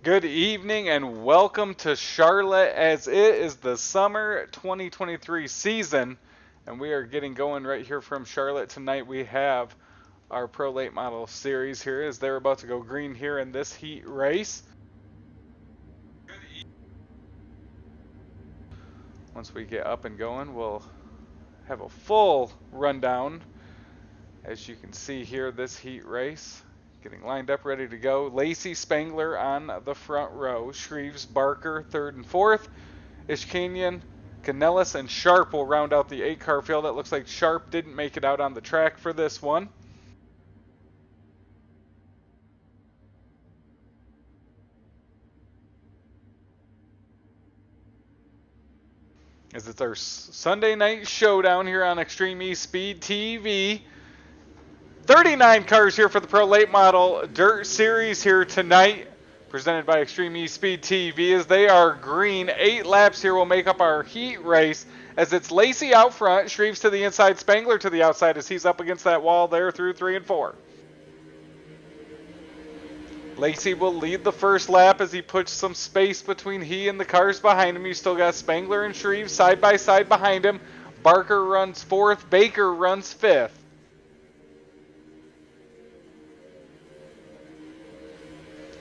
Good evening and welcome to Charlotte as it is the summer 2023 season and we are getting going right here from Charlotte. Tonight we have our Pro Late Model series here as they're about to go green here in this heat race. Once we get up and going, we'll have a full rundown. As you can see here, this heat race getting lined up, ready to go. Lacey Spangler on the front row. Shreves, Barker, third and fourth. Ishkanian, Canellis, and Sharp will round out the 8-car field. It looks like Sharp didn't make it out on the track for this one. As it's our Sunday night showdown here on Extreme E Speed TV. 39 cars here for the Pro Late Model Dirt Series here tonight, presented by Extreme E Speed TV. As they are green, 8 laps here will make up our heat race. As it's Lacey out front, Shreves to the inside, Spangler to the outside as he's up against that wall there through 3 and 4. Lacey will lead the first lap as he puts some space between he and the cars behind him. You still got Spangler and Shreves side by side behind him. Barker runs 4th, Baker runs 5th.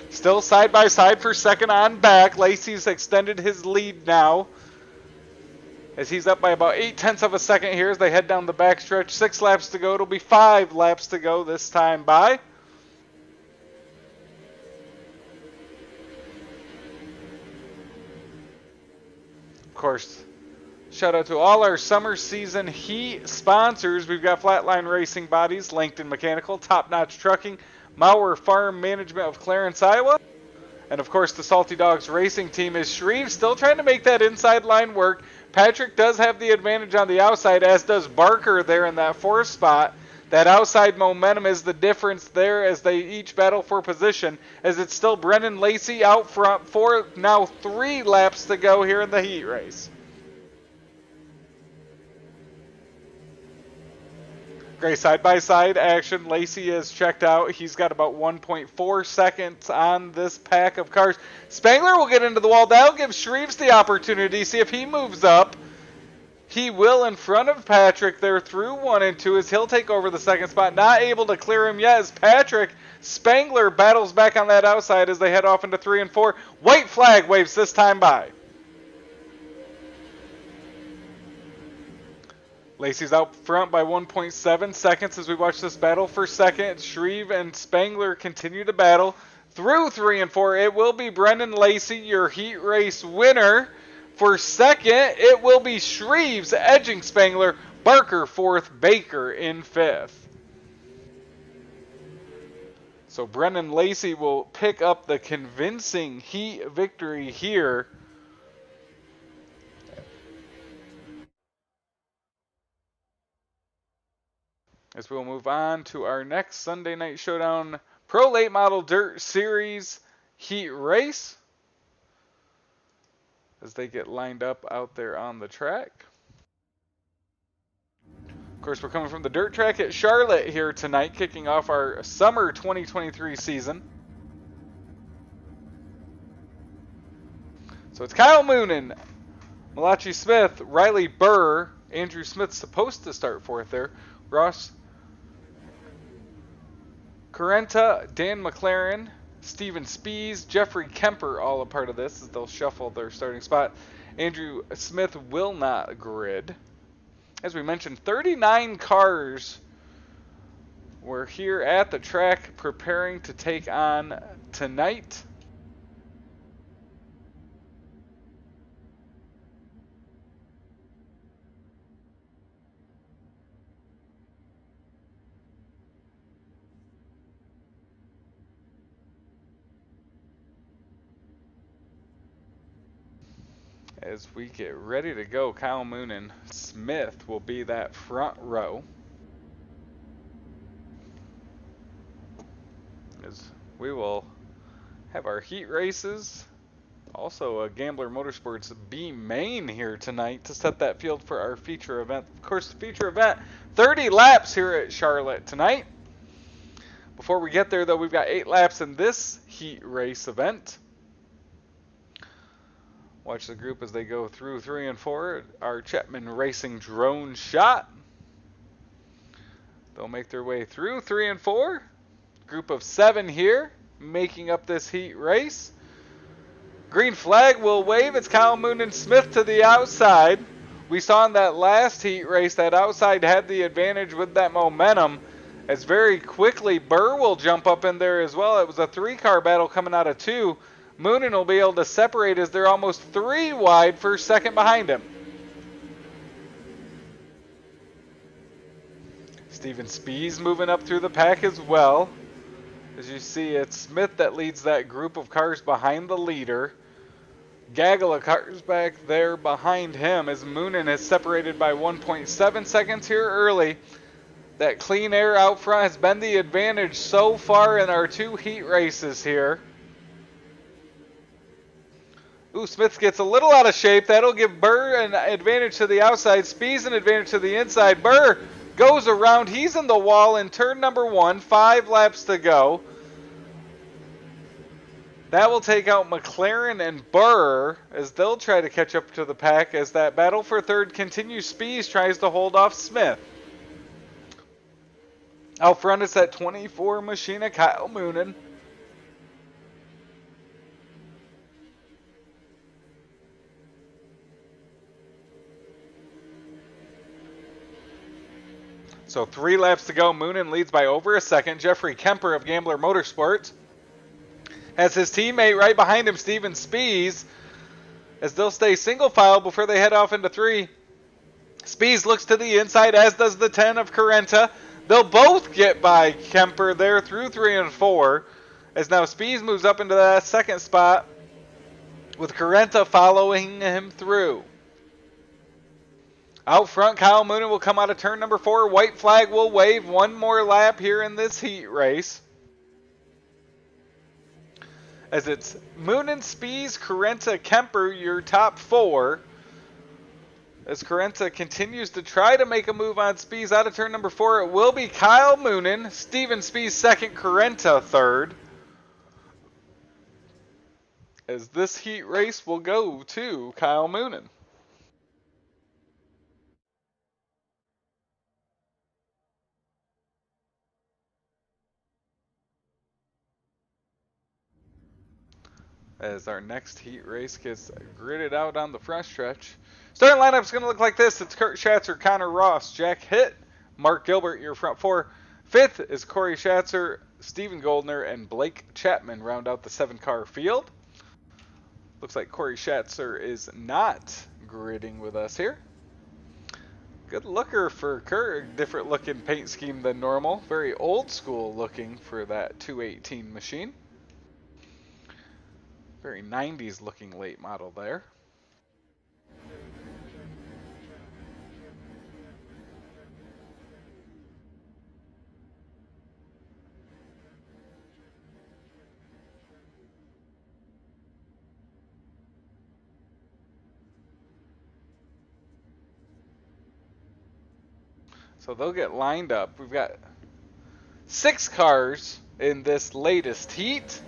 Still side by side for second on back. Lacey's extended his lead now as he's up by about 0.8 of a second here as they head down the backstretch. 6 laps to go. It'll be 5 laps to go this time by. Of course, shout out to all our summer season heat sponsors. We've got Flatline Racing Bodies, Langton Mechanical, Top Notch Trucking, Mauer Farm Management of Clarence, Iowa. And of course, the Salty Dogs Racing Team. Is Shreves still trying to make that inside line work. Patrick does have the advantage on the outside, as does Barker there in that 4th spot. That outside momentum is the difference there as they each battle for position. As it's still Brennan Lacey out front for now 3 laps to go here in the heat race. Great side-by-side action. Lacey is checked out. He's got about 1.4 seconds on this pack of cars. Spangler will get into the wall. That'll give Shreves the opportunity. See if he moves up. He will in front of Patrick there through 1 and 2 as he'll take over the 2nd spot. Not able to clear him yet as Patrick Spangler battles back on that outside as they head off into 3 and 4. White flag waves this time by. Lacey's out front by 1.7 seconds as we watch this battle for second. Shreve and Spangler continue to battle through 3 and 4. It will be Brendan Lacey, your heat race winner. For second, it will be Shreves edging Spangler. Barker 4th, Baker in 5th. So Brendan Lacey will pick up the convincing heat victory here. As we'll move on to our next Sunday Night Showdown Pro Late Model Dirt Series heat race as they get lined up out there on the track. Of course, we're coming from the dirt track at Charlotte here tonight, kicking off our summer 2023 season. So it's Kyle Moonen, Malachi Smith, Riley Burr, Andrew Smith's supposed to start 4th there, Ross Carenta, Dan McLaren, Steven Spees, Jeffrey Kemper, all a part of this as they'll shuffle their starting spot. Andrew Smith will not grid. As we mentioned, 39 cars were here at the track preparing to take on tonight. As we get ready to go, Kyle Moonen Smith will be that front row. As we will have our heat races. Also a Gambler Motorsports B main here tonight to set that field for our feature event. Of course, the feature event, 30 laps here at Charlotte tonight. Before we get there, though, we've got 8 laps in this heat race event. Watch the group as they go through 3 and 4. Our Chapman Racing drone shot. They'll make their way through 3 and 4. Group of 7 here, making up this heat race. Green flag will wave. It's Kyle Moon and Smith to the outside. We saw in that last heat race that outside had the advantage with that momentum. As very quickly Burr will jump up in there as well. It was a 3-car battle coming out of 2. Moonen will be able to separate as they're almost 3 wide for second behind him. Steven Spees moving up through the pack as well. As you see, it's Smith that leads that group of cars behind the leader. Gaggle of cars back there behind him as Moonen is separated by 1.7 seconds here early. That clean air out front has been the advantage so far in our 2 heat races here. Ooh, Smith gets a little out of shape. That'll give Burr an advantage to the outside. Spees an advantage to the inside. Burr goes around. He's in the wall in turn number 1. 5 laps to go. That will take out McLaren and Burr as they'll try to catch up to the pack as that battle for third continues. Spees tries to hold off Smith. Out front is that 24 Machina Kyle Moonen. So 3 laps to go. Moonen leads by over a second. Jeffrey Kemper of Gambler Motorsports has his teammate right behind him, Steven Spees, as they'll stay single file before they head off into 3. Spees looks to the inside, as does the 10 of Carenta. They'll both get by Kemper there through 3 and 4, as now Spees moves up into that second spot with Carenta following him through. Out front, Kyle Moonen will come out of turn number 4. White flag will wave. 1 more lap here in this heat race. As it's Moonen, Spees, Carenta, Kemper, your top 4. As Carenta continues to try to make a move on Spees out of turn number 4, it will be Kyle Moonen, Steven Spees second, Carenta third. As this heat race will go to Kyle Moonen. As our next heat race gets gridded out on the front stretch. Starting lineup is going to look like this. It's Kurt Schatzer, Connor Ross, Jack Hitt, Mark Gilbert, your front 4. 5th is Corey Schatzer, Stephen Goldner, and Blake Chapman round out the 7-car field. Looks like Corey Schatzer is not gridding with us here. Good looker for Kurt. Different looking paint scheme than normal. Very old school looking for that 218 machine. Very 90s looking late model there. So they'll get lined up. We've got 6 cars in this latest heat.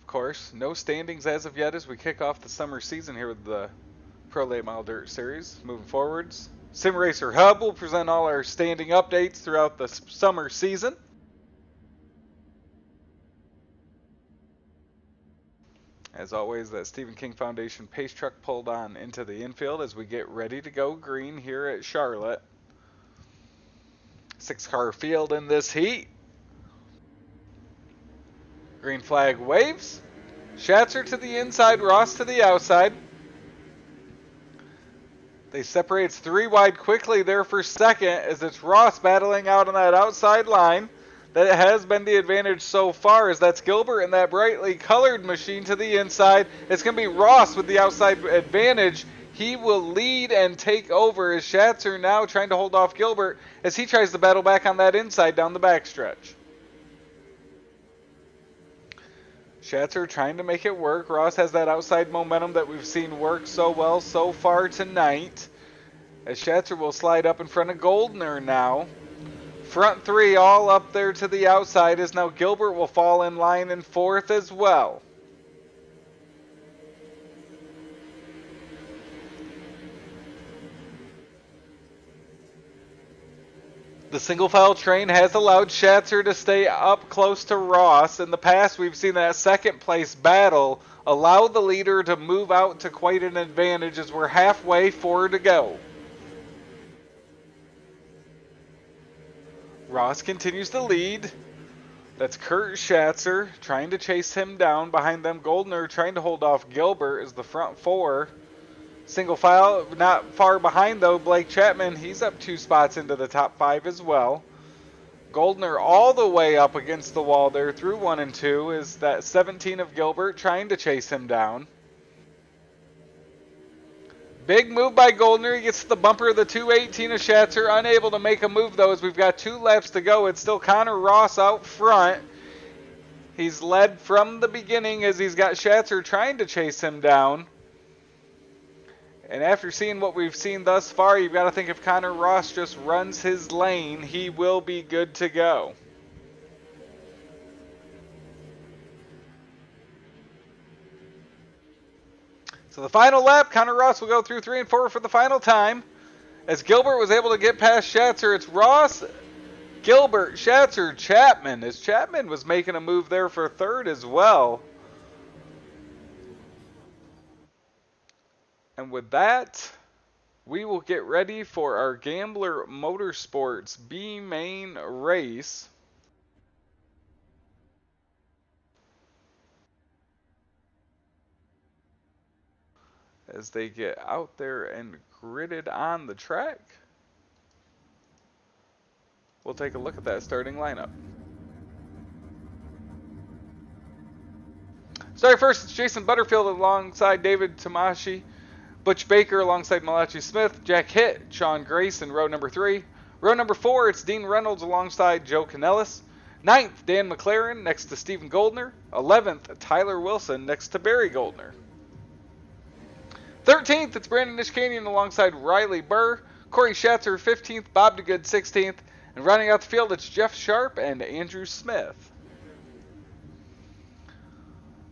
Of course, no standings as of yet as we kick off the summer season here with the Pro Late Model Dirt Series. Moving forwards, Sim Racer Hub will present all our standing updates throughout the summer season. As always, that Stephen King Foundation pace truck pulled on into the infield as we get ready to go green here at Charlotte. 6-car field in this heat. Green flag waves. Schatzer to the inside, Ross to the outside. They separate 3 wide quickly there for second as it's Ross battling out on that outside line. That has been the advantage so far, as that's Gilbert in that brightly colored machine to the inside. It's going to be Ross with the outside advantage. He will lead and take over as Schatzer now trying to hold off Gilbert as he tries to battle back on that inside down the backstretch. Schatzer trying to make it work. Ross has that outside momentum that we've seen work so well so far tonight. As Schatzer will slide up in front of Goldner now. front three all up there to the outside, as now Gilbert will fall in line in fourth as well. The single file train has allowed Schatzer to stay up close to Ross. In the past, we've seen that second place battle allow the leader to move out to quite an advantage, as we're halfway, 4 to go. Ross continues to lead. That's Kurt Schatzer trying to chase him down. Behind them, Goldner trying to hold off Gilbert as the front four. Single file, not far behind though, Blake Chapman, he's up 2 spots into the top 5 as well. Goldner all the way up against the wall there through 1 and 2 is that 17 of Gilbert trying to chase him down. Big move by Goldner. He gets the bumper of the 218 of Schatzer. Unable to make a move though, as we've got 2 laps to go. It's still Connor Ross out front. He's led from the beginning as he's got Schatzer trying to chase him down. And after seeing what we've seen thus far, you've got to think if Connor Ross just runs his lane, he will be good to go. So the final lap, Connor Ross will go through 3 and 4 for the final time. As Gilbert was able to get past Schatzer, it's Ross, Gilbert, Schatzer, Chapman. As Chapman was making a move there for third as well. And with that, we will get ready for our Gambler Motorsports B main race. As they get out there and gridded on the track, we'll take a look at that starting lineup. Starting first, it's Jason Butterfield alongside David Tomashi. Butch Baker alongside Malachi Smith, Jack Hitt, Sean Grace in row number 3. Row number 4, it's Dean Reynolds alongside Joe Canellis. 9th, Dan McLaren next to Stephen Goldner. 11th, Tyler Wilson next to Barry Goldner. 13th, it's Brandon Nishkanian alongside Riley Burr. Corey Schatzer 15th, Bob DeGood 16th. And rounding out the field, it's Jeff Sharp and Andrew Smith.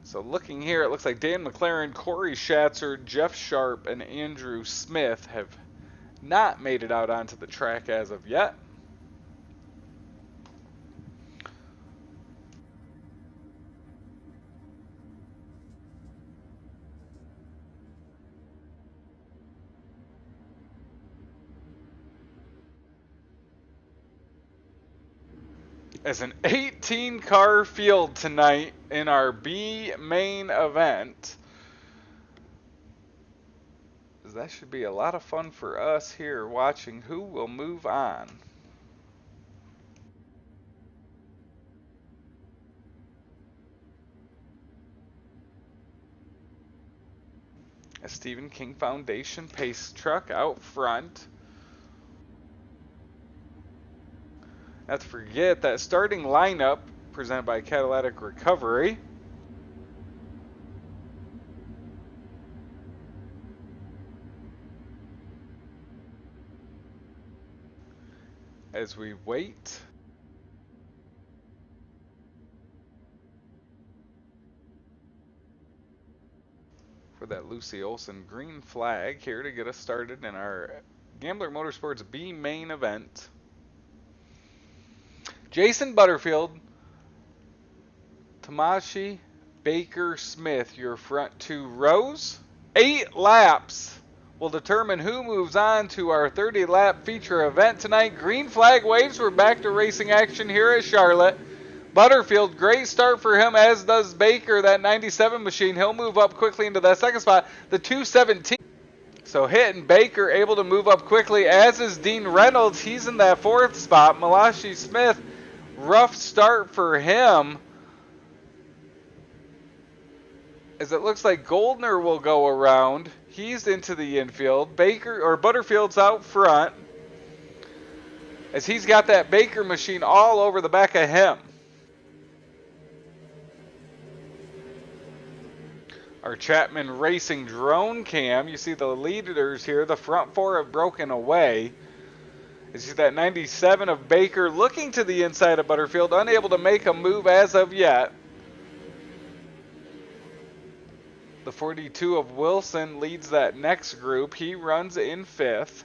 So looking here, it looks like Dan McLaren, Corey Schatzer, Jeff Sharp, and Andrew Smith have not made it out onto the track as of yet. As an 18-car field tonight in our B main event. That should be a lot of fun for us here watching who will move on. A Stephen King Foundation pace truck out front. Not to forget that starting lineup presented by Catalytic Recovery. As we wait for that Lucy Olson green flag here to get us started in our Gambler Motorsports B main event. Jason Butterfield, Tomashi, Baker, Smith, your front 2 rows. 8 laps will determine who moves on to our 30-lap feature event tonight. Green flag waves. We're back to racing action here at Charlotte. Butterfield, great start for him, as does Baker, that 97 machine. He'll move up quickly into that second spot. The 217. So Hitt and Baker able to move up quickly, as is Dean Reynolds. He's in that 4th spot. Malachi Smith, rough start for him, as it looks like Goldner will go around. He's into the infield. Butterfield's out front, as he's got that Baker machine all over the back of him. Our Chapman Racing drone cam, you see the leaders here. The front 4 have broken away, You see that 97 of Baker looking to the inside of Butterfield, unable to make a move as of yet. The 42 of Wilson leads that next group. He runs in 5th.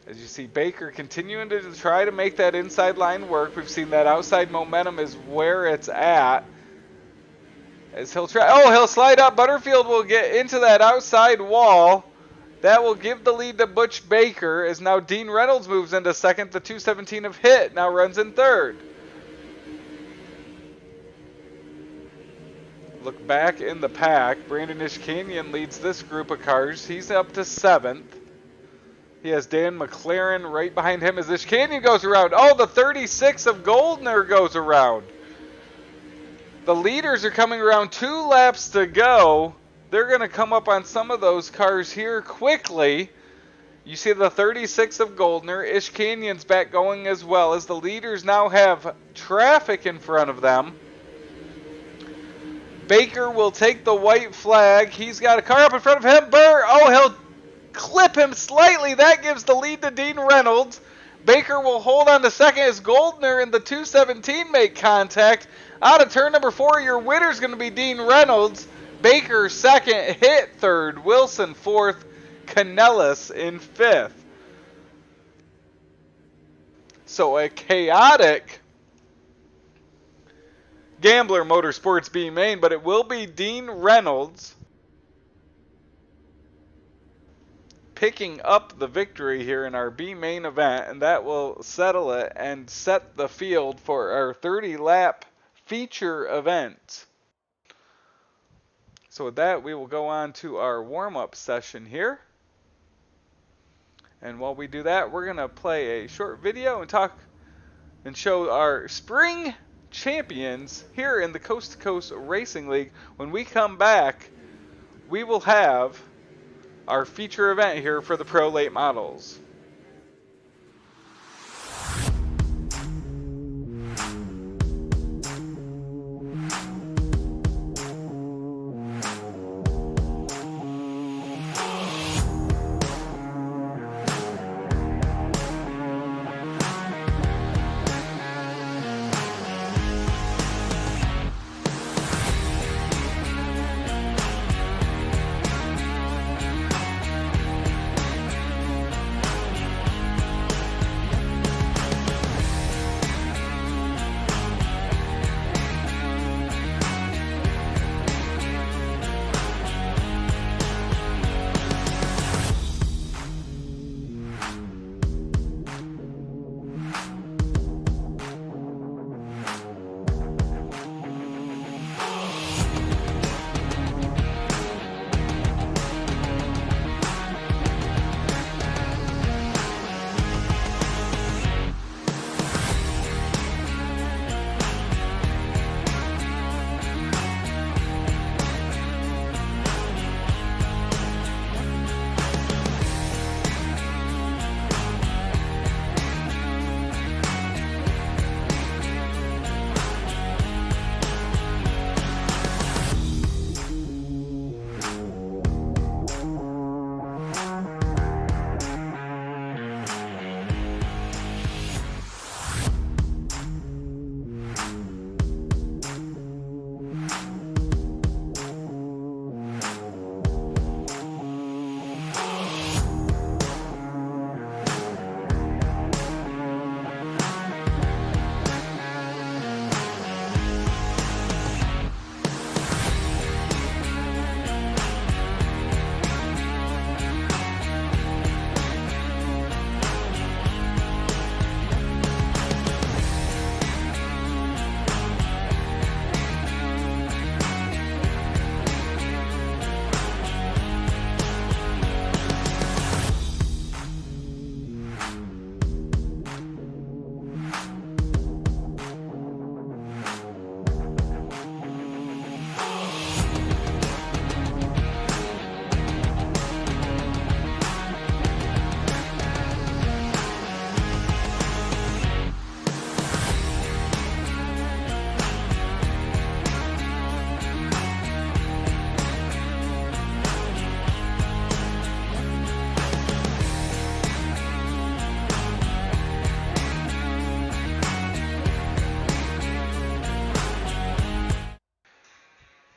As you see Baker continuing to try to make that inside line work. We've seen that outside momentum is where it's at. As he'll try, he'll slide up. Butterfield will get into that outside wall. That will give the lead to Butch Baker, as now Dean Reynolds moves into 2nd. The 217 of Hit now runs in 3rd. Look back in the pack. Brandon Ishkanyan leads this group of cars. He's up to 7th. He has Dan McLaren right behind him as Ishkanyan goes around. Oh, the 36 of Goldner goes around. The leaders are coming around, 2 laps to go. They're going to come up on some of those cars here quickly. You see the 36 of Goldner. Ishkanyan's back going as well, as the leaders now have traffic in front of them. Baker will take the white flag. He's got a car up in front of him. He'll clip him slightly. That gives the lead to Dean Reynolds. Baker will hold on to 2nd as Goldner and the 217 make contact. Out of turn number 4, your winner's going to be Dean Reynolds. Baker 2nd, Hit 3rd, Wilson 4th, Canellis in 5th. So a chaotic Gambler Motorsports B main, but it will be Dean Reynolds picking up the victory here in our B main event, and that will settle it and set the field for our 30-lap feature event. So with that, we will go on to our warm-up session here. And while we do that, we're going to play a short video and talk and show our spring champions here in the Coast to Coast Racing League. When we come back, we will have our feature event here for the Pro Late Models.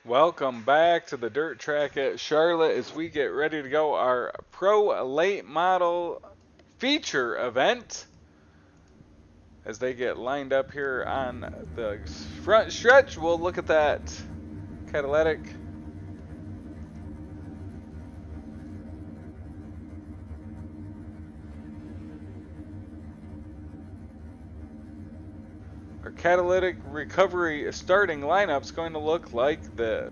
Welcome back to the dirt track at Charlotte as we get ready to go our Pro Late Model feature event. As they get lined up here on the front stretch, we'll look at that catalytic. Our catalytic recovery starting lineup's going to look like this.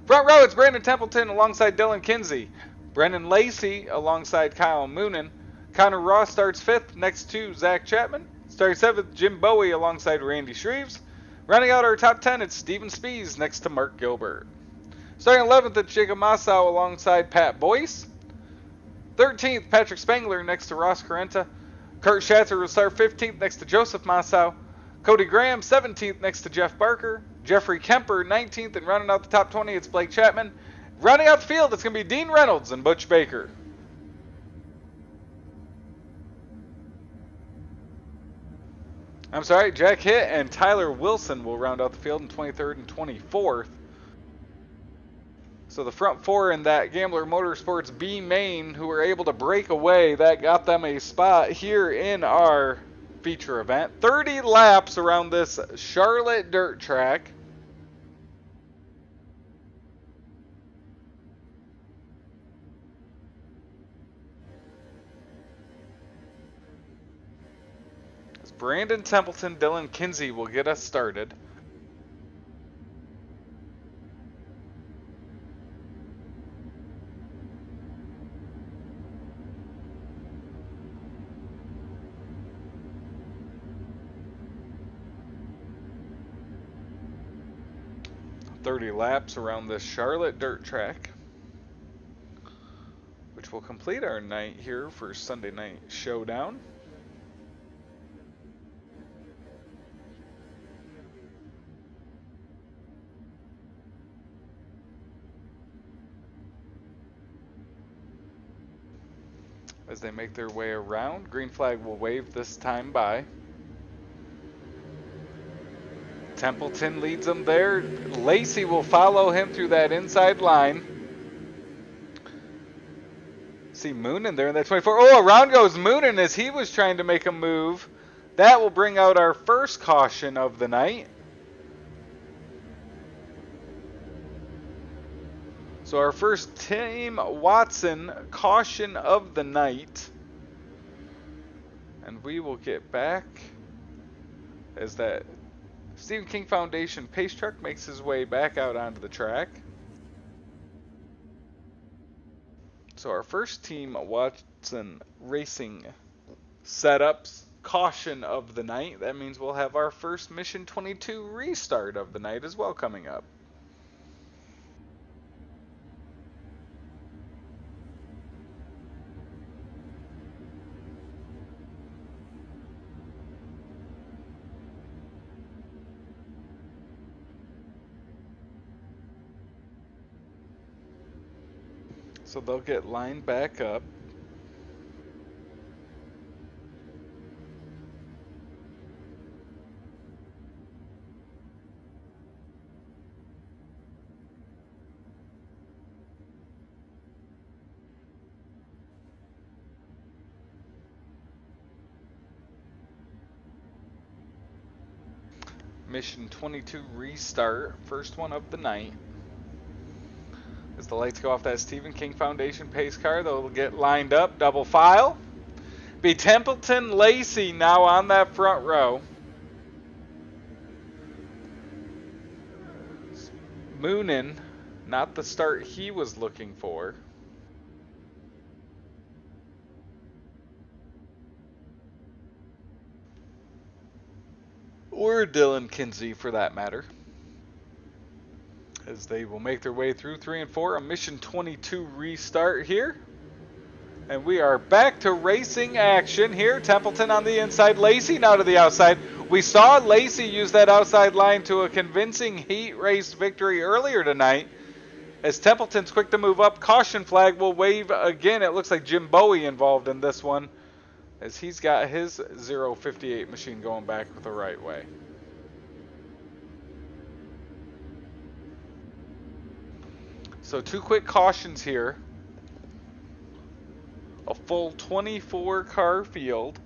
Front row, it's Brandon Templeton alongside Dylan Kinsey. Brendan Lacey alongside Kyle Moonen. Connor Ross starts 5th next to Zach Chapman. Starting 7th, Jim Bowie alongside Randy Shreves. Rounding out our top 10, it's Steven Spees next to Mark Gilbert. Starting 11th, it's Jacob Massow alongside Pat Boyce. 13th, Patrick Spangler next to Ross Carenta. Kurt Schatzer will start 15th next to Joseph Massow. Cody Graham 17th next to Jeff Barker. Jeffrey Kemper 19th, and rounding out the top 20, it's Blake Chapman. Rounding out the field, it's going to be Dean Reynolds and Butch Baker. I'm sorry, Jack Hitt and Tyler Wilson will round out the field in 23rd and 24th. So the front four in that Gambler Motorsports B main who were able to break away, that got them a spot here in our feature event. 30 laps around this Charlotte dirt track. As Brandon Templeton, Dylan Kinsey will get us started. .30 laps around this Charlotte dirt track, which will complete our night here for Sunday Night Showdown. As they make their way around, green flag will wave this time by. Templeton leads them there. Lacey will follow him through that inside line. See Moonen there in that 24. Oh, around goes Moonen as he was trying to make a move. That will bring out our first caution of the night. So our first Team Watson caution of the night. And we will get back as that Stephen King Foundation pace truck makes his way back out onto the track. So our first Team Watson Racing setups caution of the night. That means we'll have our first Mission 22 restart of the night as well coming up. So they'll get lined back up. Mission 22 restart, first one of the night. As the lights go off that Stephen King Foundation pace car, they'll get lined up, double file. Be Templeton Lacey now on that front row. Moonen, not the start he was looking for. Or Dylan Kinsey for that matter. As they will make their way through 3 and 4, a Mission 22 restart here. And we are back to racing action here. Templeton on the inside, Lacey now to the outside. We saw Lacey use that outside line to a convincing heat race victory earlier tonight. As Templeton's quick to move up, caution flag will wave again. It looks like Jim Bowie involved in this one, as he's got his 058 machine going back the right way. So 2 quick cautions here. A full 24 car field.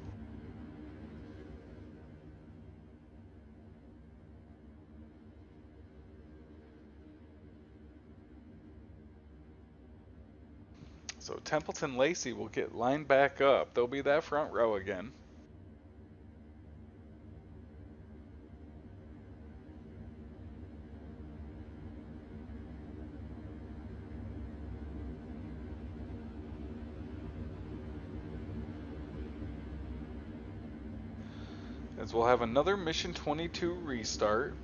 So Templeton Lacey will get lined back up. They'll be that front row again. As we'll have another Mission 22 restart.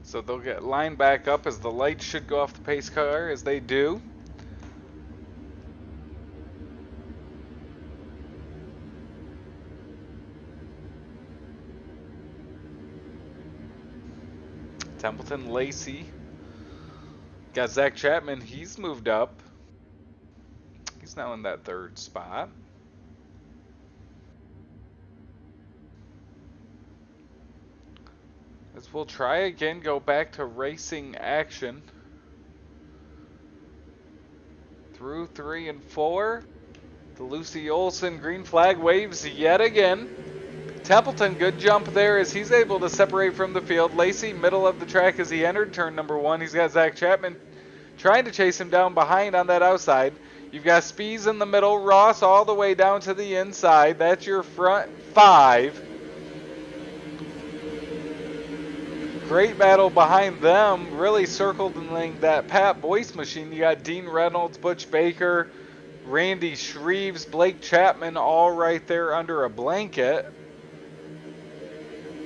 So they'll get lined back up as the lights should go off the pace car as they do. Templeton Lacey. Got Zach Chapman, he's moved up. He's now in that 3rd spot. As we'll try again, go back to racing action. Through 3 and 4. The Lucy Olson green flag waves yet again. Templeton, good jump there as he's able to separate from the field. Lacey, middle of the track as he entered turn number 1. He's got Zach Chapman trying to chase him down behind on that outside. You've got Spees in the middle, Ross all the way down to the inside. That's your front 5. Great battle behind them, really circling that Pat Boyce machine. You got Dean Reynolds, Butch Baker, Randy Shreves, Blake Chapman all right there under a blanket.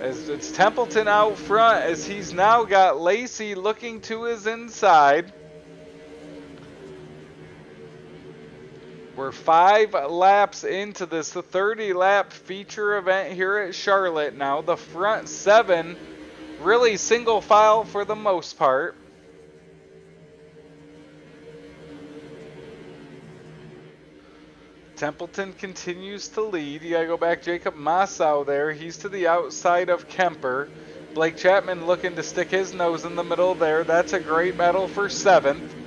As it's Templeton out front as he's now got Lacey looking to his inside. We're 5 laps into this 30-lap feature event here at Charlotte now. The front 7 really single file for the most part. Templeton continues to lead. You gotta go back. Jacob Massau there. He's to the outside of Kemper. Blake Chapman looking to stick his nose in the middle there. That's a great battle for 7th.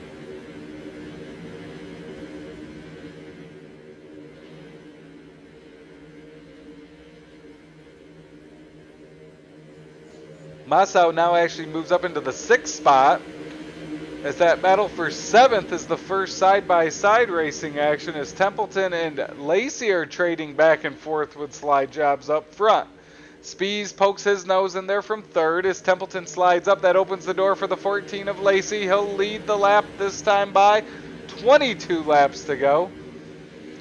Massau now actually moves up into the 6th spot as that battle for 7th is the first side-by-side racing action as Templeton and Lacey are trading back and forth with slide jobs up front. Spees pokes his nose in there from 3rd as Templeton slides up. That opens the door for the 14 of Lacey. He'll lead the lap this time by 22 laps to go.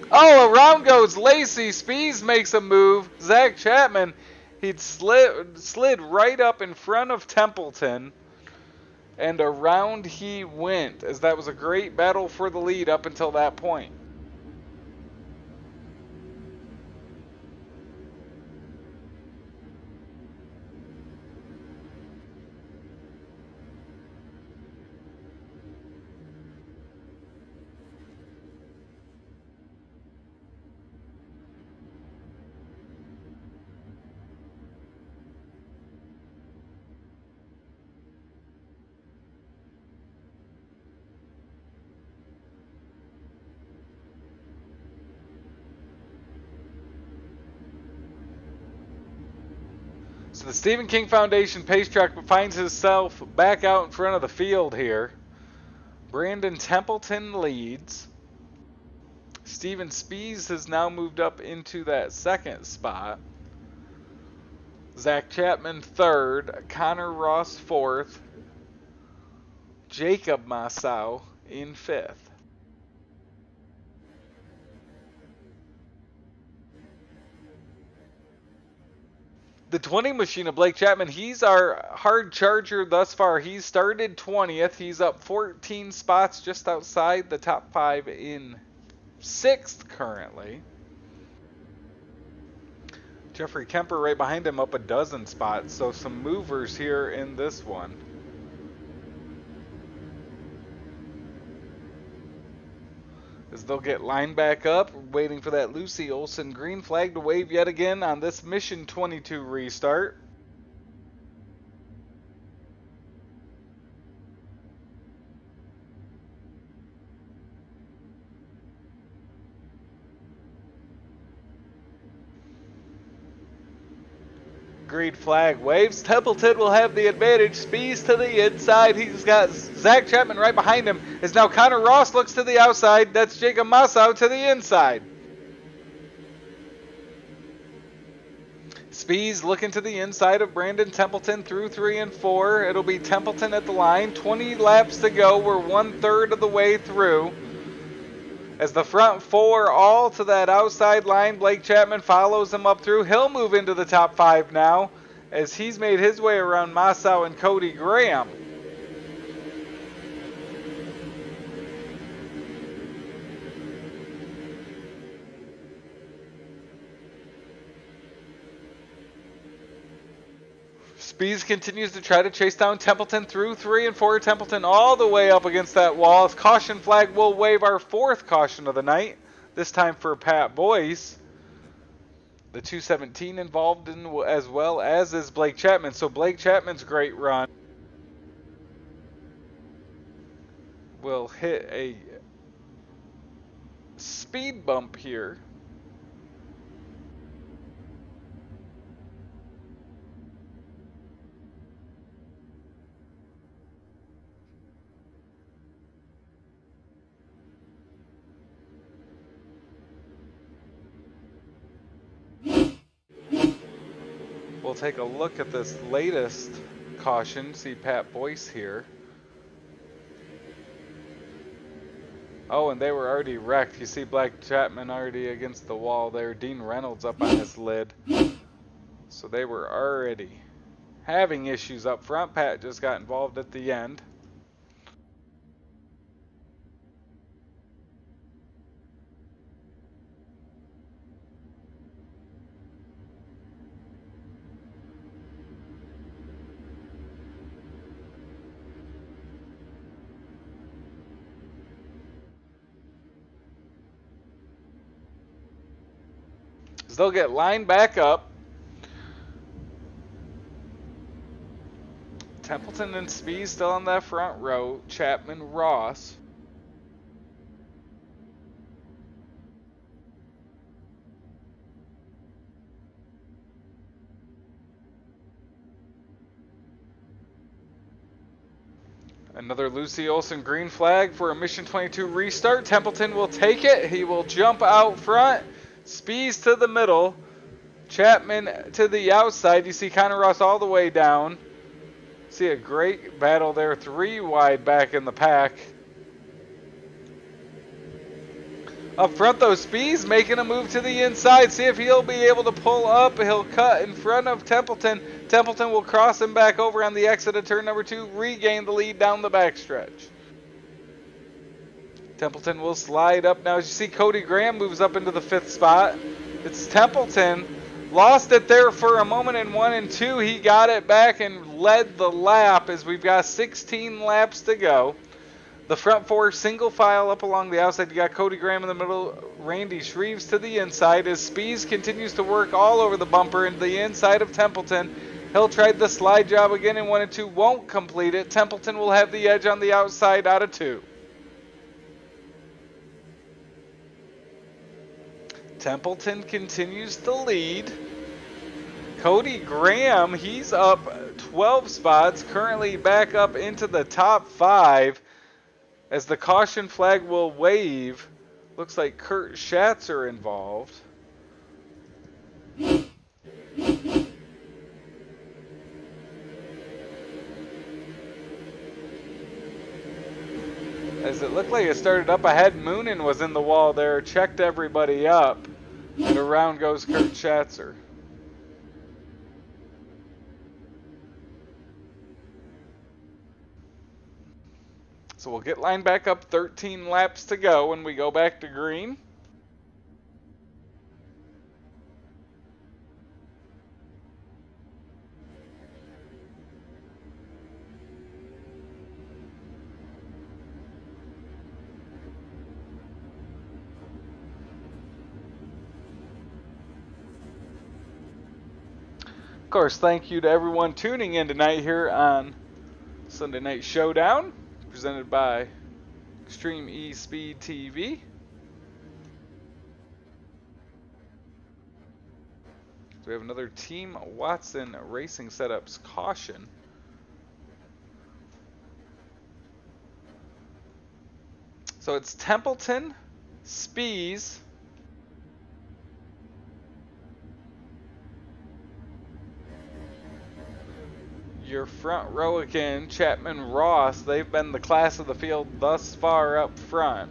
Oh, around goes Lacey. Spees makes a move. Zach Chapman, he'd slid right up in front of Templeton, and around he went, as that was a great battle for the lead up until that point. So the Stephen King Foundation pace truck finds himself back out in front of the field here. Brandon Templeton leads. Steven Spees has now moved up into that 2nd spot. Zach Chapman 3rd. Connor Ross 4th. Jacob Massau in 5th. The 20 machine of Blake Chapman, he's our hard charger thus far. He started 20th. He's up 14 spots just outside the top 5 in 6th currently. Jeffrey Kemper right behind him up a dozen spots, so some movers here in this one. As they'll get lined back up, waiting for that Lucy Olson green flag to wave yet again on this Mission 22 restart. Green flag waves. Templeton will have the advantage. Speeds to the inside. He's got Zach Chapman right behind him. As now Connor Ross looks to the outside. That's Jacob Massau to the inside. Spees looking to the inside of Brandon Templeton through 3 and 4. It'll be Templeton at the line. 20 laps to go. We're 1/3 of the way through. As the front 4 all to that outside line, Blake Chapman follows him up through. He'll move into the top 5 now as he's made his way around Massau and Cody Graham. Spees continues to try to chase down Templeton through 3 and 4. Templeton all the way up against that wall. Caution flag will wave our 4th caution of the night. This time for Pat Boyce. The 217 involved in as well as is Blake Chapman. So Blake Chapman's great run will hit a speed bump here. We'll take a look at this latest caution. See Pat Boyce here. Oh, and they were already wrecked. You see Blake Chapman already against the wall there. Dean Reynolds up on his lid. So they were already having issues up front. Pat just got involved at the end. They'll get lined back up. Templeton and Spees still on that front row. Chapman, Ross. Another Lucy Olson green flag for a Mission 22 restart. Templeton will take it. He will jump out front. Spees to the middle. Chapman to the outside. You see Connor Ross all the way down. See a great battle there. 3 wide back in the pack. Up front though, Spees making a move to the inside. See if he'll be able to pull up. He'll cut in front of Templeton. Templeton will cross him back over on the exit of turn number 2. Regain the lead down the backstretch. Templeton will slide up now. As you see, Cody Graham moves up into the 5th spot. It's Templeton. Lost it there for a moment in 1 and 2. He got it back and led the lap as we've got 16 laps to go. The front 4 single file up along the outside. You got Cody Graham in the middle. Randy Shreves to the inside as Spees continues to work all over the bumper into the inside of Templeton. He'll try the slide job again in 1 and 2. Won't complete it. Templeton will have the edge on the outside out of 2. Templeton continues to lead. Cody Graham, he's up 12 spots, currently back up into the top 5 as the caution flag will wave. Looks like Kurt Schatzer involved. As it looked like it started up ahead, Moonen was in the wall there, checked everybody up, and around goes Kurt Schatzer. So we'll get lined back up, 13 laps to go when we go back to green. course, thank you to everyone tuning in tonight here on Sunday Night Showdown, presented by Extreme E-Speed TV. We have another Team Watson Racing Setups caution. So it's Templeton, Spies, your front row again, Chapman, Ross. They've been the class of the field thus far up front.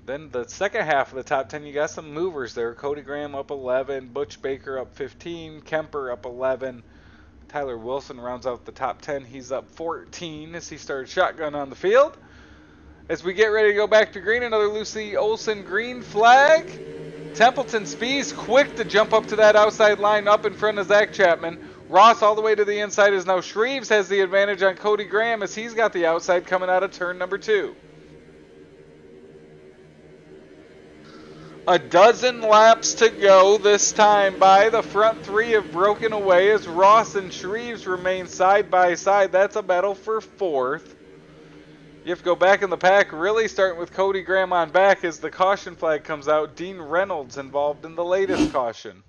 Then the second half of the top 10, you got some movers there. Cody Graham up 11, Butch Baker up 15, Kemper up 11. Tyler Wilson rounds out the top 10. He's up 14 as he started shotgun on the field. As we get ready to go back to green, another Lucy Olson green flag. Templeton Spies quick to jump up to that outside line up in front of Zach Chapman. Ross all the way to the inside is now Shreves has the advantage on Cody Graham as he's got the outside coming out of turn number 2. A dozen laps to go this time by. The front 3 have broken away as Ross and Shreves remain side by side. That's a battle for 4th. You have to go back in the pack, really starting with Cody Graham on back as the caution flag comes out. Dean Reynolds involved in the latest caution.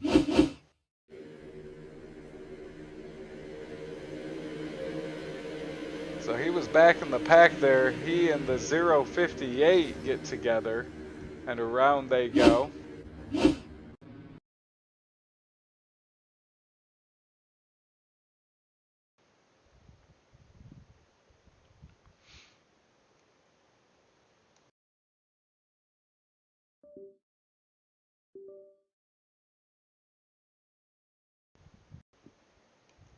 So he was back in the pack there. He and the 058 get together, and around they go.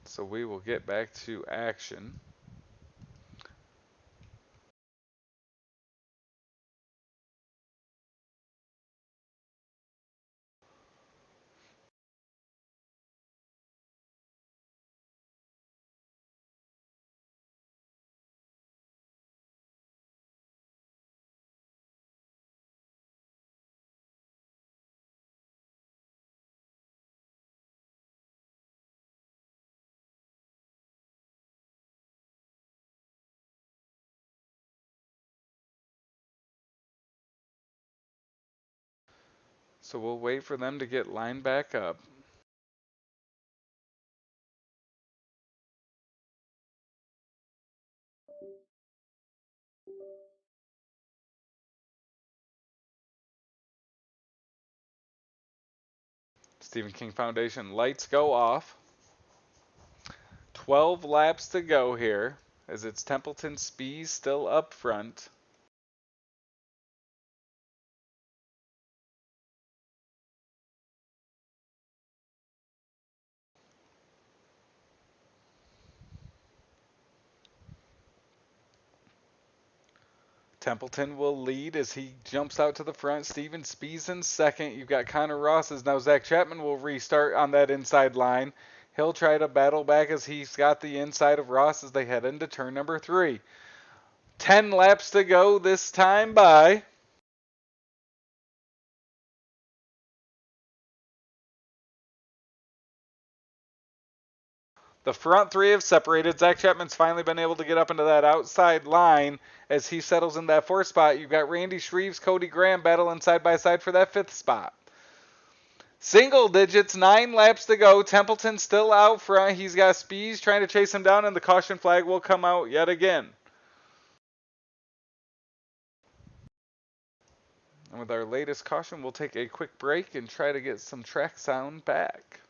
So we will get back to action. So we'll wait for them to get lined back up. Stephen King Foundation lights go off. 12 laps to go here as it's Templeton Spies still up front. Templeton will lead as he jumps out to the front. Steven Spies in second. You've got Connor Ross as now Zach Chapman will restart on that inside line. He'll try to battle back as he's got the inside of Ross as they head into turn number 3. 10 laps to go this time by. The front 3 have separated. Zach Chapman's finally been able to get up into that outside line as he settles in that 4th spot. You've got Randy Shreves, Cody Graham battling side by side for that 5th spot. Single digits, 9 laps to go. Templeton still out front. He's got Spies trying to chase him down, and the caution flag will come out yet again. And with our latest caution, we'll take a quick break and try to get some track sound back.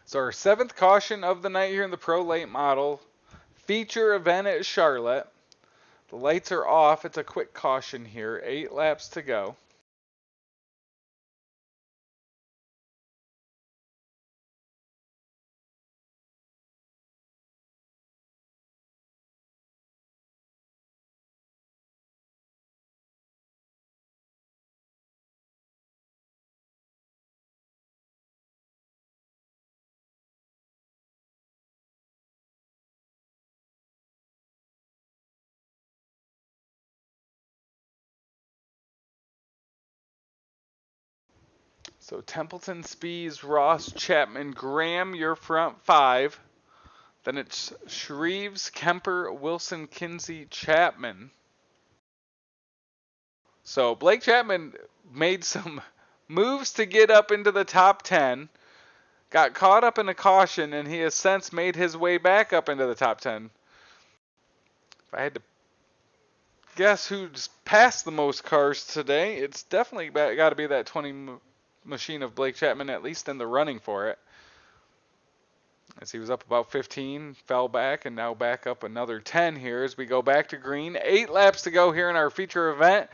So our 7th caution of the night here in the Pro Late Model feature event at Charlotte. The lights are off. It's a quick caution here. 8 laps to go. So Templeton, Spees, Ross, Chapman, Graham, your front 5. Then it's Shreves, Kemper, Wilson, Kinsey, Chapman. So Blake Chapman made some moves to get up into the top 10, got caught up in a caution, and he has since made his way back up into the top 10. If I had to guess who's passed the most cars today, it's definitely got to be that 20 machine of Blake Chapman, at least in the running for it. As he was up about 15, fell back, and now back up another 10 here as we go back to green. 8 laps to go here in our feature event,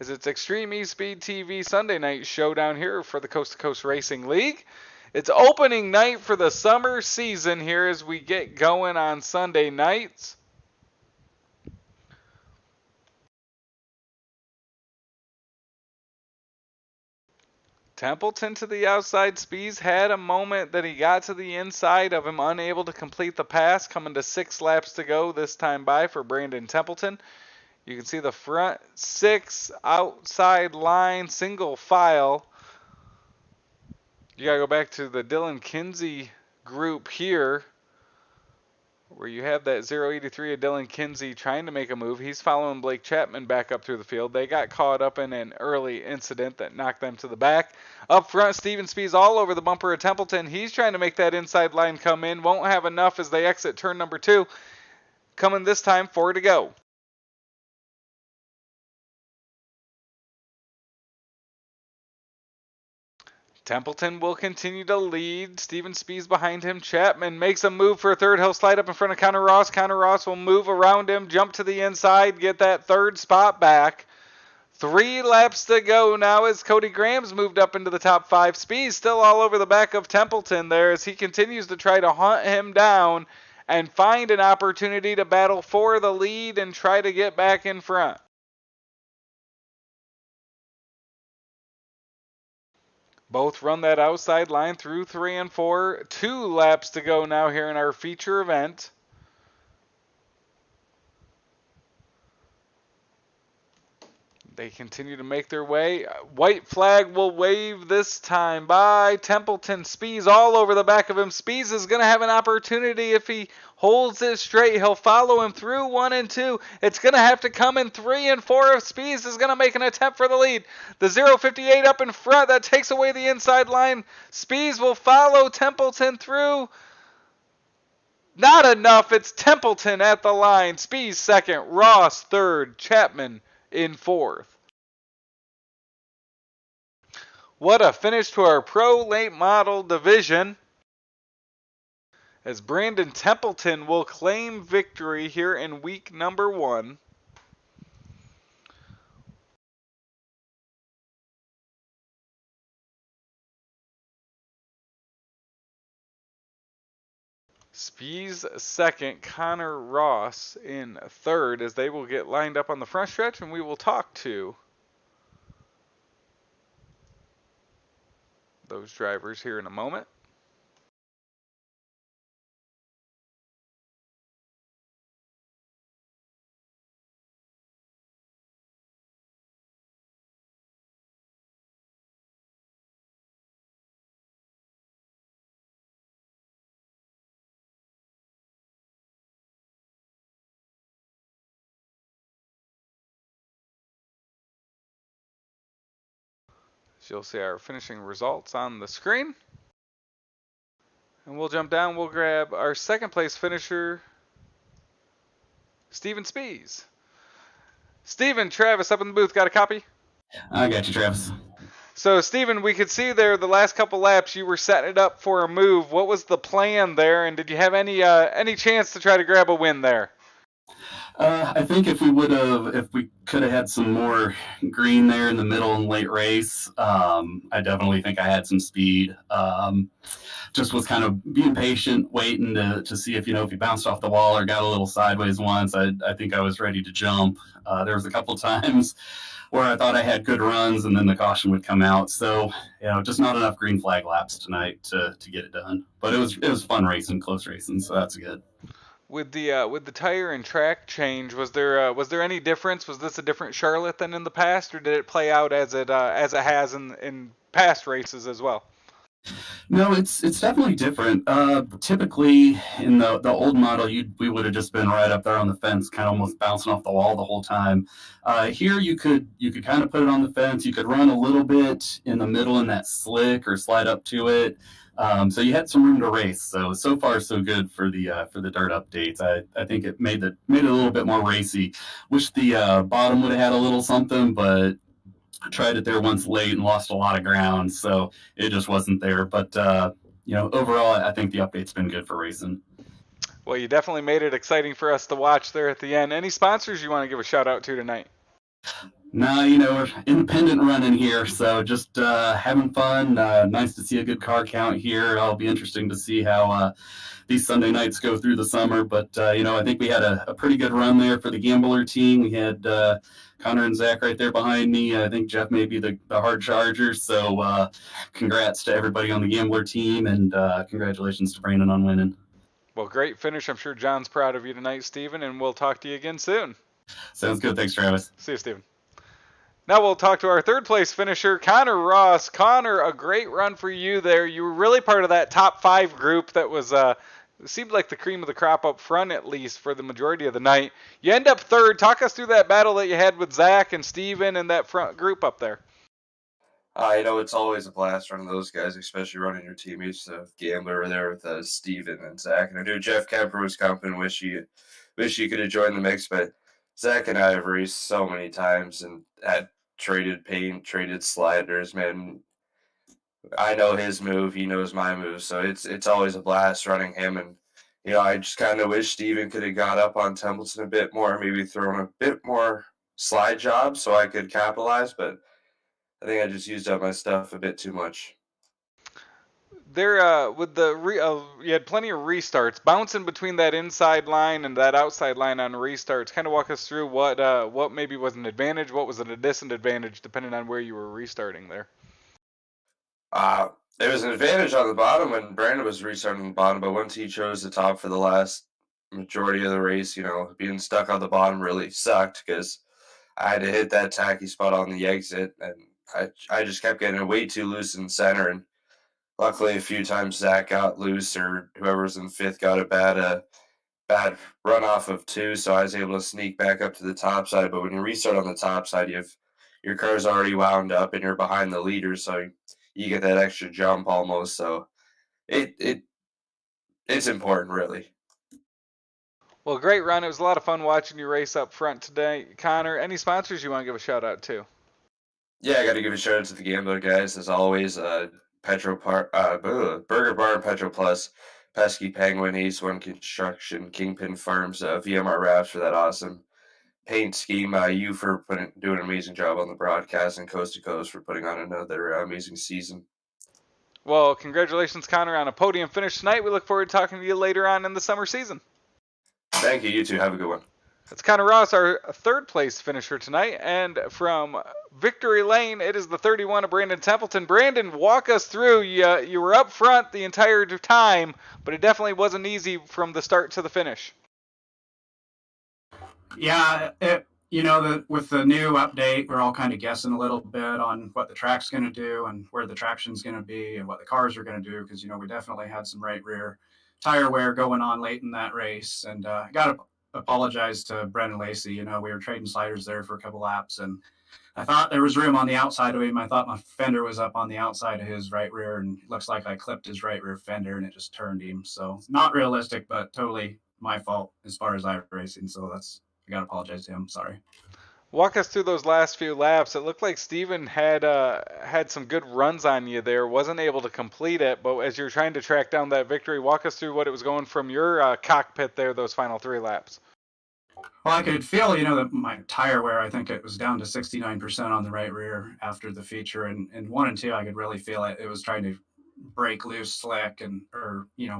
as it's Extreme eSpeed TV Sunday night showdown here for the Coast to Coast Racing League. It's opening night for the summer season here as we get going on Sunday nights. Templeton to the outside. Spees had a moment that he got to the inside of him, unable to complete the pass, coming to 6 laps to go this time by for Brandon Templeton. You can see the front 6 outside line, single file. You got to go back to the Dylan Kinsey group here, where you have that 083 of Dylan Kinsey trying to make a move. He's following Blake Chapman back up through the field. They got caught up in an early incident that knocked them to the back. Up front, Steven Spees all over the bumper of Templeton. He's trying to make that inside line come in. Won't have enough as they exit turn number 2. Coming this time, 4 to go. Templeton will continue to lead. Steven Spees behind him. Chapman makes a move for a third. He'll slide up in front of Connor Ross. Connor Ross will move around him, jump to the inside, get that third spot back. 3 laps to go now as Cody Graham's moved up into the top 5. Spees still all over the back of Templeton there as he continues to try to hunt him down and find an opportunity to battle for the lead and try to get back in front. Both run that outside line through 3 and 4. 2 laps to go now here in our feature event. They continue to make their way. White flag will wave this time by Templeton. Spees all over the back of him. Spees is going to have an opportunity if he holds it straight. He'll follow him through 1 and 2. It's going to have to come in 3 and 4 if Spees is going to make an attempt for the lead. The 058 up in front. That takes away the inside line. Spees will follow Templeton through. Not enough. It's Templeton at the line. Spees second. Ross third. Chapman in 4th. What a finish to our Pro Late Model division, as Brandon Templeton will claim victory here in week number 1. Spees second, Connor Ross in 3rd, as they will get lined up on the front stretch, and we will talk to those drivers here in a moment. So you'll see our finishing results on the screen. And we'll jump down. We'll grab our 2nd place finisher, Steven Spees. Steven, Travis up in the booth, got a copy? I got you, Travis. So, Steven, we could see there the last couple laps you were setting it up for a move. What was the plan there, and did you have any chance to try to grab a win there? I think if we could have had some more green there in the middle and late race, I definitely think I had some speed. Just was kind of being patient, waiting to see if he bounced off the wall or got a little sideways once. I think I was ready to jump. There was a couple times where I thought I had good runs, and then the caution would come out. So just not enough green flag laps tonight to get it done. But it was fun racing, close racing, so that's good. With the tire and track change, was there any difference? Was this a different Charlotte than in the past, or did it play out as it has in past races as well? No, it's definitely different. Typically, in the old model, we would have just been right up there on the fence, kind of almost bouncing off the wall the whole time. Here, you could kind of put it on the fence. You could run a little bit in the middle in that slick or slide up to it. So you had some room to race. So far so good for the dirt updates. I think it made it a little bit more racy. Wish the bottom would have had a little something, but tried it there once late and lost a lot of ground, so it just wasn't there. But overall, I think the update's been good for racing. Well, you definitely made it exciting for us to watch there at the end. Any sponsors you want to give a shout out to tonight? No, we're independent running here, so just having fun. Nice to see a good car count here. It'll be interesting to see how these Sunday nights go through the summer. But I think we had a pretty good run there for the Gambler team. We had Connor and Zach right there behind me. I think Jeff may be the hard charger. So congrats to everybody on the Gambler team, and congratulations to Brandon on winning. Well, great finish. I'm sure John's proud of you tonight, Steven, and we'll talk to you again soon. Sounds good. Thanks, Travis. See you, Steven. Now we'll talk to our third place finisher, Connor Ross. Connor, a great run for you there. You were really part of that top 5 group that was seemed like the cream of the crop up front, at least for the majority of the night. You end up third. Talk us through that battle that you had with Zach and Steven and that front group up there. It's always a blast running those guys, especially running your teammates. So Gambler there with Steven and Zach. And I knew Jeff Kemper was coming. Wish he could have joined the mix, but Zach and I have raced so many times and had traded paint, traded sliders, man. I know his move, he knows my move, so it's always a blast running him. And I just kind of wish Steven could have got up on Templeton a bit more, maybe thrown a bit more slide jobs so I could capitalize. But I think I just used up my stuff a bit too much. There, you had plenty of restarts, bouncing between that inside line and that outside line on restarts. Kind of walk us through what maybe was an advantage, what was a disadvantage, depending on where you were restarting there. There was an advantage on the bottom when Brandon was restarting the bottom, but once he chose the top for the last majority of the race, being stuck on the bottom really sucked because I had to hit that tacky spot on the exit, and I just kept getting way too loose in center. And luckily, a few times Zach got loose, or whoever was in fifth got a bad run off of 2, so I was able to sneak back up to the top side. But when you restart on the top side, your car's already wound up and you're behind the leader, so you get that extra jump almost. So it's important, really. Well, great run. It was a lot of fun watching you race up front today. Connor, any sponsors you want to give a shout out to? Yeah, I got to give a shout out to the Gambler guys, as always. Burger Bar and Petro Plus, Pesky Penguin, Ace One Construction, Kingpin Farms, VMR Wraps for that awesome paint scheme. You for doing an amazing job on the broadcast, and Coast to Coast for putting on another amazing season. Well, congratulations, Connor, on a podium finish tonight. We look forward to talking to you later on in the summer season. Thank you. You too. Have a good one. That's Connor Ross, our third place finisher tonight. And from Victory Lane, it is the 31 of Brandon Templeton. Brandon, walk us through. You were up front the entire time, but it definitely wasn't easy from the start to the finish. Yeah, with the new update, we're all kind of guessing a little bit on what the track's going to do and where the traction's going to be and what the cars are going to do, because, we definitely had some right rear tire wear going on late in that race. And I got to apologize to Brendan Lacey. We were trading sliders there for a couple laps, and I thought there was room on the outside of him. I thought my fender was up on the outside of his right rear, and it looks like I clipped his right rear fender, and it just turned him. So not realistic, but totally my fault as far as I racing. So I got to apologize to him. Sorry. Walk us through those last few laps. It looked like Steven had some good runs on you there. Wasn't able to complete it, but as you're trying to track down that victory, walk us through what it was going from your cockpit there, those final 3 laps. Well, I could feel, that my tire wear, I think it was down to 69% on the right rear after the feature. And 1 and 2, I could really feel it. It was trying to break loose slick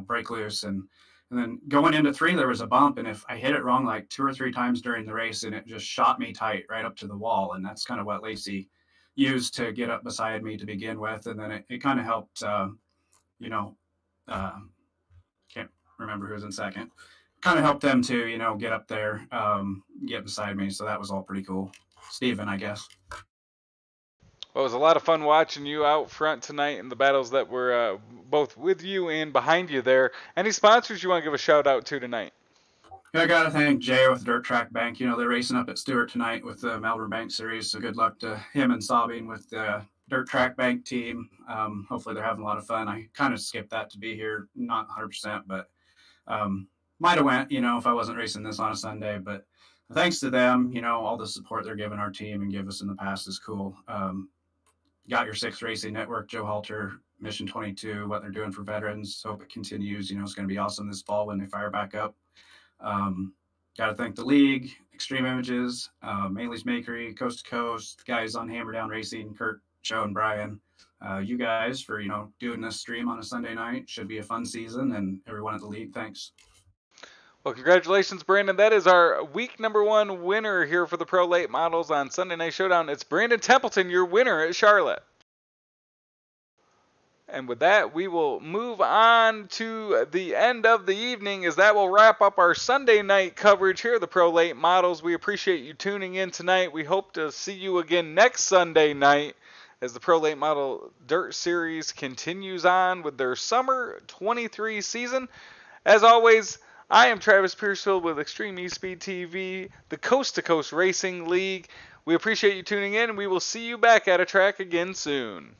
break loose. And then going into 3, there was a bump. And if I hit it wrong like 2 or 3 times during the race, and it just shot me tight right up to the wall. And that's kind of what Lacey used to get up beside me to begin with. And then it kind of helped, can't remember who was in second. Kind of helped them to, get up there, get beside me. So that was all pretty cool. Steven, I guess. Well, it was a lot of fun watching you out front tonight in the battles that were both with you and behind you there. Any sponsors you want to give a shout out to tonight? Yeah, I got to thank Jay with Dirt Track Bank. They're racing up at Stewart tonight with the Melbourne Bank Series. So good luck to him and Sabine with the Dirt Track Bank team. Hopefully they're having a lot of fun. I kind of skipped that to be here, not 100%, but might have went, if I wasn't racing this on a Sunday. But thanks to them, all the support they're giving our team and give us in the past is cool. Got Your Six Racing Network, Joe Halter, Mission 22, what they're doing for veterans. Hope it continues. It's going to be awesome this fall when they fire back up. Got to thank the league, Extreme Images, Maley's Makery, Coast to Coast, guys on Hammer Down Racing, Kurt, Joe, and Brian. You guys for, doing this stream on a Sunday night. Should be a fun season, and everyone at the league, thanks. Well, congratulations, Brandon. That is our week number 1 winner here for the Pro Late Models on Sunday Night Showdown. It's Brandon Templeton, your winner at Charlotte. And with that, we will move on to the end of the evening, as that will wrap up our Sunday night coverage here at the Pro Late Models. We appreciate you tuning in tonight. We hope to see you again next Sunday night as the Pro Late Model Dirt Series continues on with their Summer 23 season. As always, I am Travis Pearsfield with Extreme eSpeed TV, the Coast to Coast Racing League. We appreciate you tuning in, and we will see you back at a track again soon.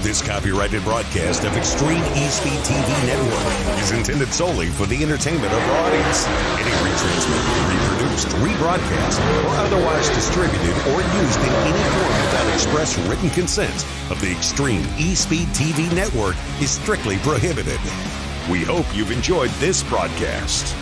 This copyrighted broadcast of Extreme eSpeed TV Network is intended solely for the entertainment of our audience. Any retransmitted, reproduced, rebroadcast, or otherwise distributed or used in any form without express written consent of the Extreme eSpeed TV Network is strictly prohibited. We hope you've enjoyed this broadcast.